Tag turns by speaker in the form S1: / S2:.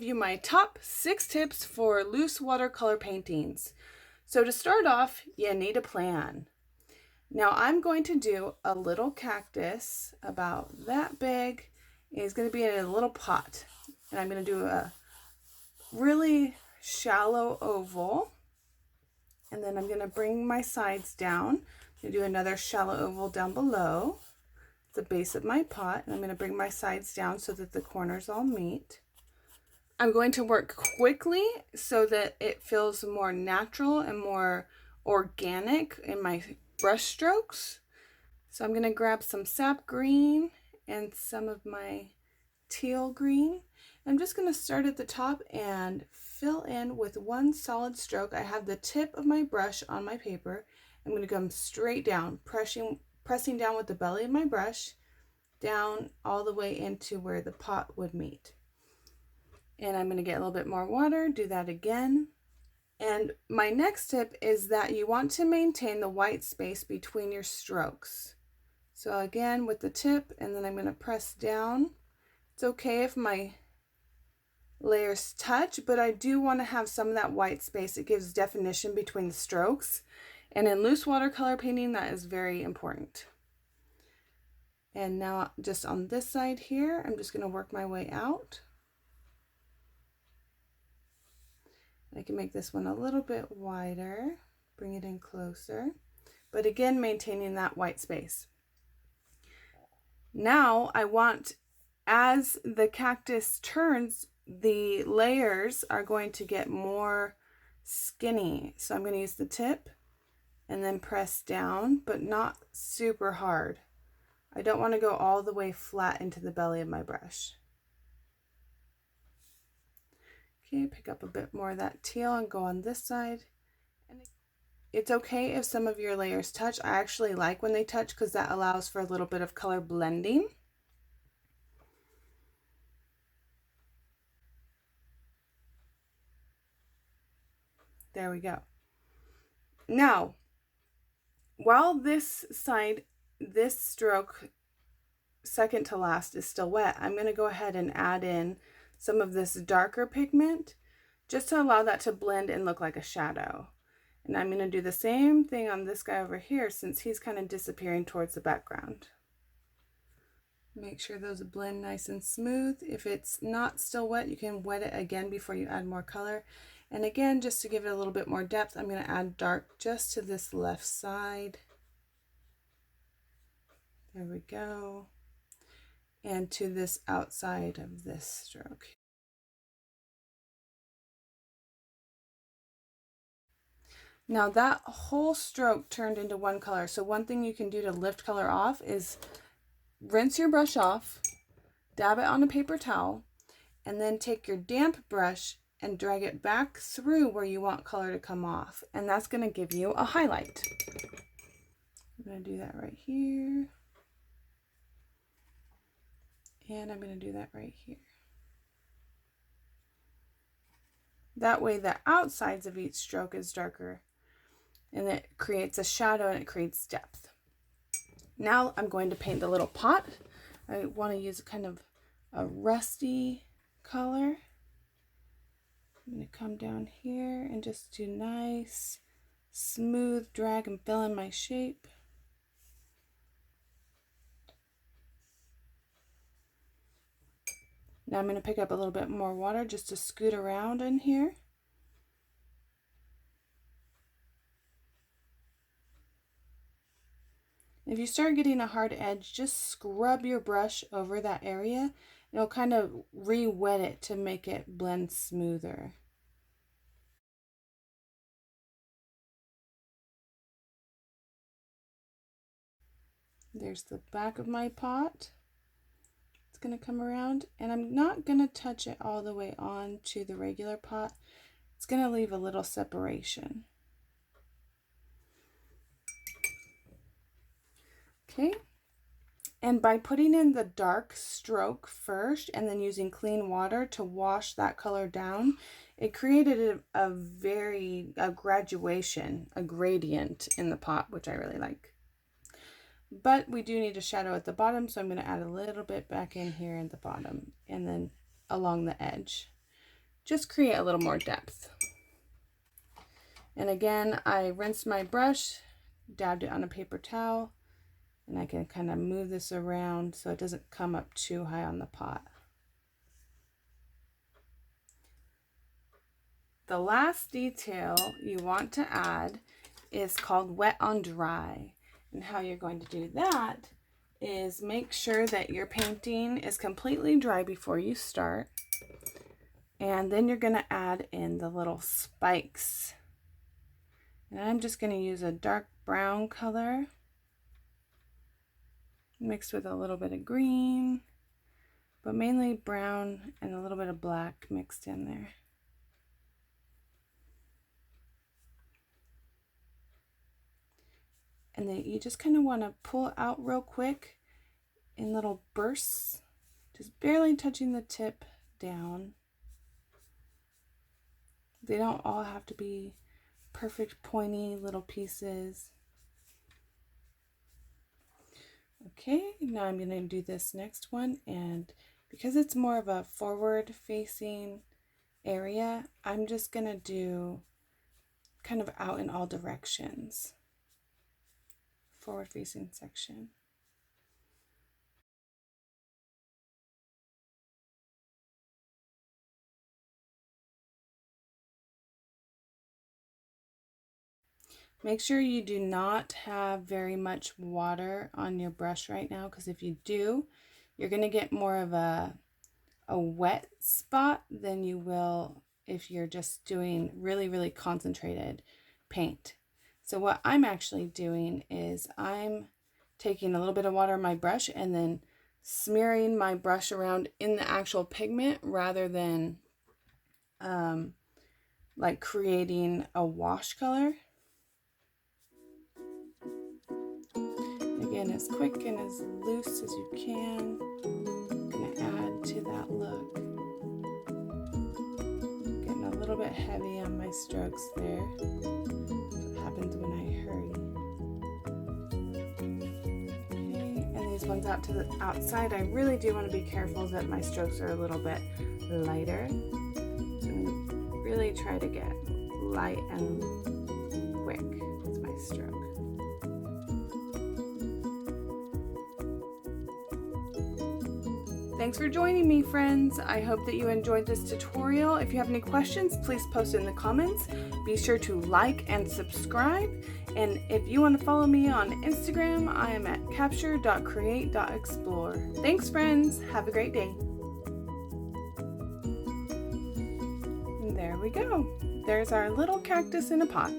S1: you my top 6 tips for loose watercolor paintings. So to start off, you need a plan. Now I'm going to do a little cactus about that big. It's going to be in a little pot. And I'm going to do a really shallow oval. And then I'm going to bring my sides down. I'm going to do another shallow oval down below the base of my pot. And I'm going to bring my sides down so that the corners all meet. I'm going to work quickly so that it feels more natural and more organic in my brush strokes. So I'm going to grab some sap green and some of my teal green. I'm just going to start at the top and fill in with one solid stroke. I have the tip of my brush on my paper. I'm going to come straight down, pressing down with the belly of my brush down all the way into where the pot would meet. And I'm going to get a little bit more water, do that again. And my next tip is that you want to maintain the white space between your strokes. So again with the tip, and then I'm going to press down. It's okay if my layers touch, but I do want to have some of that white space. It gives definition between the strokes. And in loose watercolor painting, that is very important. And now just on this side here, I'm just going to work my way out. I can make this one a little bit wider, bring it in closer, but again, maintaining that white space. Now I want, as the cactus turns, the layers are going to get more skinny. So I'm going to use the tip and then press down, but not super hard. I don't want to go all the way flat into the belly of my brush. Okay, pick up a bit more of that teal and go on this side. And it's okay if some of your layers touch. I actually like when they touch because that allows for a little bit of color blending. There we go. Now, while this side, this stroke, second to last, is still wet, I'm going to go ahead and add in some of this darker pigment just to allow that to blend and look like a shadow. And I'm going to do the same thing on this guy over here since he's kind of disappearing towards the background. Make sure those blend nice and smooth. If it's not still wet, you can wet it again before you add more color. And again, just to give it a little bit more depth, I'm going to add dark just to this left side. There we go. And to this outside of this stroke. Now that whole stroke turned into one color. So one thing you can do to lift color off is rinse your brush off, dab it on a paper towel, and then take your damp brush and drag it back through where you want color to come off. And that's going to give you a highlight. I'm going to do that right here. And I'm going to do that right here. That way the outsides of each stroke is darker and it creates a shadow and it creates depth. Now I'm going to paint the little pot. I want to use kind of a rusty color. I'm going to come down here and just do nice, smooth drag and fill in my shape. Now I'm going to pick up a little bit more water just to scoot around in here. If you start getting a hard edge, just scrub your brush over that area. It'll kind of re-wet it to make it blend smoother. There's the back of my pot. Going to come around, and I'm not going to touch it all the way on to the regular pot. It's going to leave a little separation. Okay, and by putting in the dark stroke first and then using clean water to wash that color down, it created a graduation, a gradient in the pot, which I really like. But we do need a shadow at the bottom, so I'm going to add a little bit back in here at the bottom and then along the edge. just create a little more depth. And again, I rinsed my brush, dabbed it on a paper towel, and I can kind of move this around so it doesn't come up too high on the pot. The last detail you want to add is called wet on dry. And how you're going to do that is make sure that your painting is completely dry before you start. And then you're going to add in the little spikes. And I'm just going to use a dark brown color mixed with a little bit of green, but mainly brown and a little bit of black mixed in there. And then you just kind of want to pull it out real quick in little bursts, just barely touching the tip down. They don't all have to be perfect pointy little pieces. Okay, now I'm going to do this next one, and because it's more of a forward facing area, I'm just going to do kind of out in all directions. Forward facing section. Make sure you do not have very much water on your brush right now, because if you do, you're going to get more of a wet spot than you will if you're just doing really concentrated paint. So what I'm actually doing is I'm taking a little bit of water on my brush and then smearing my brush around in the actual pigment rather than like creating a wash color. Again, as quick and as loose as you can. I'm going to add to that look. Getting a little bit heavy on my strokes there. That's what happens when I hurry. Okay, and these ones out to the outside, I really do want to be careful that my strokes are a little bit lighter. And really try to get light and quick with my stroke. Thanks for joining me, friends. I hope that you enjoyed this tutorial. If you have any questions, please post it in the comments. Be sure to like and subscribe. And if you want to follow me on Instagram, I am at capture.create.explore. Thanks, friends. Have a great day. And there we go. There's our little cactus in a pot.